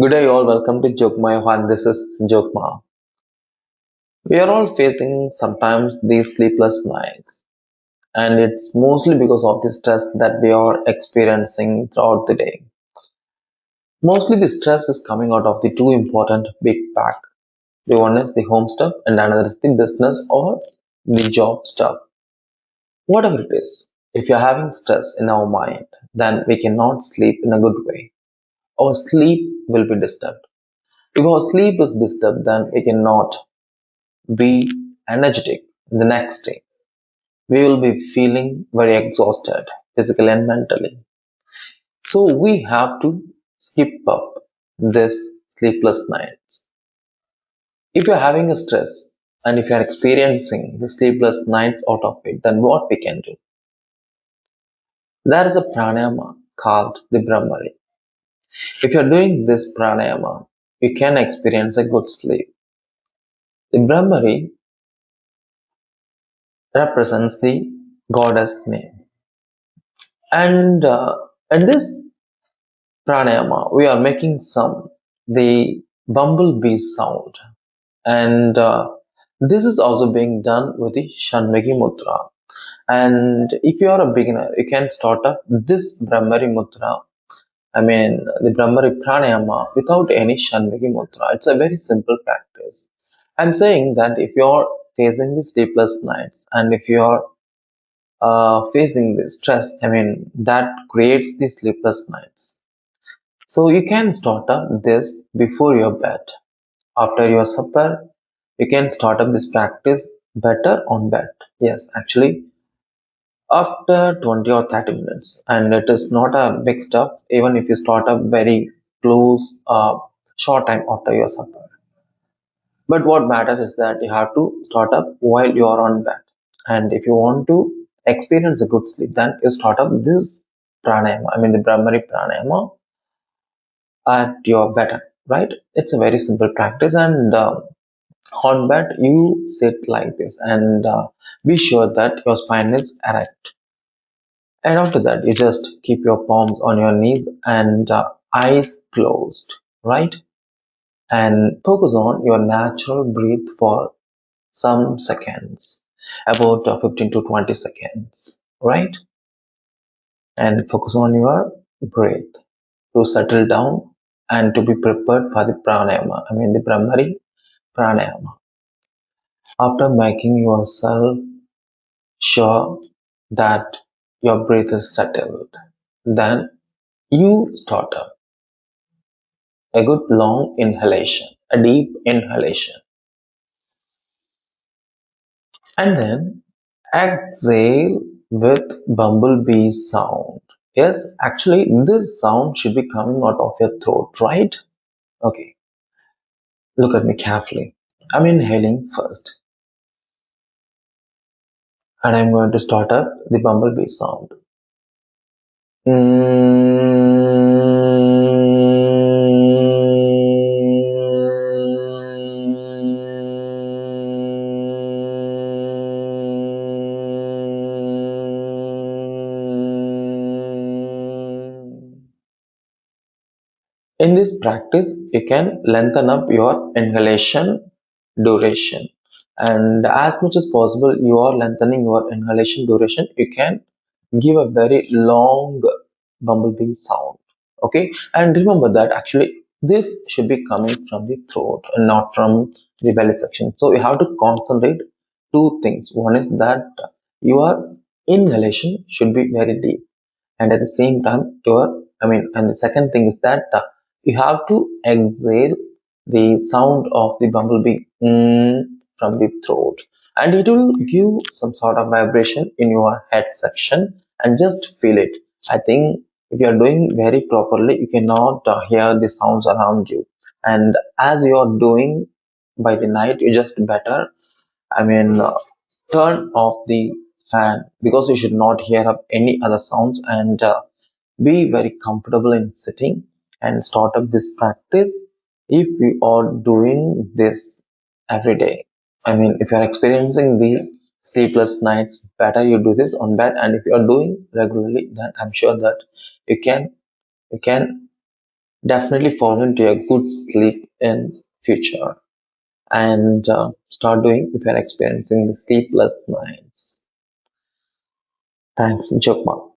Good day, all. Welcome to Jokmayoga, and this is Jokma. We are all facing sometimes these sleepless nights, and it's mostly because of the stress that we are experiencing throughout the day. Mostly, the stress is coming out of the two important big pack. The one is the home stuff, and another is the business or the job stuff. Whatever it is, if you're having stress in our mind, then we cannot sleep in a good way. Our sleep will be disturbed. If our sleep is disturbed, then we cannot be energetic the next day. We will be feeling very exhausted physically and mentally. So we have to skip up this sleepless nights. If you're having a stress and if you're experiencing the sleepless nights out of it, then what we can do? There is a pranayama called the Bhrammai. If you're doing this pranayama, you can experience a good sleep. The Bhrammai represents the goddess name. And in this pranayama, we are making the bumblebee sound, and this is also being done with the Shanmughi Mudra. And if you are a beginner, you can start up this Brahmari Mudra. I mean, the Brahmari Pranayama without any Shanmughi Mudra. It's a very simple practice. I'm saying that if you're facing the sleepless nights and if you're facing the stress, I mean, that creates the sleepless nights. So you can start up this before your bed. After your supper, you can start up this practice better on bed. Yes, actually, after 20 or 30 minutes. And it is not a big stuff, even if you start up very close, short time after your supper. But what matters is that you have to start up while you are on bed. And if you want to experience a good sleep, then you start up this pranayama, I mean the Brahmari pranayama at your bed, right? It's a very simple practice, and on bed you sit like this and be sure that your spine is erect. And after that, you just keep your palms on your knees and eyes closed, right? And focus on your natural breath for some seconds, about 15 to 20 seconds, right? And focus on your breath to settle down and to be prepared for the pranayama, I mean the Brahmari pranayama. After making yourself sure that your breath is settled, then you start up a good long inhalation, a deep inhalation, and then exhale with bumblebee sound. Yes, actually, this sound should be coming out of your throat, right? Okay, look at me carefully. I'm inhaling first, and I'm going to start up the bumblebee sound. In this practice, you can lengthen up your inhalation duration, and as much as possible, you are lengthening your inhalation duration. You can give a very long bumblebee sound. Okay, and remember that actually this should be coming from the throat and not from the belly section. So you have to concentrate two things. One is that your inhalation should be very deep, and at the same time and the second thing is that you have to exhale the sound of the bumblebee from the throat, and it will give some sort of vibration in your head section, and just feel it. I think if you are doing very properly, you cannot hear the sounds around you, and as you are doing by the night, you just better, I mean, turn off the fan, because you should not hear up any other sounds, and be very comfortable in sitting and start up this practice. If you are doing this every day, I mean, if you are experiencing the sleepless nights, better you do this on bed. And if you are doing regularly, then I'm sure that you can Definitely fall into a good sleep in future and start doing if you're experiencing the sleepless nights. Thanks, Jokma.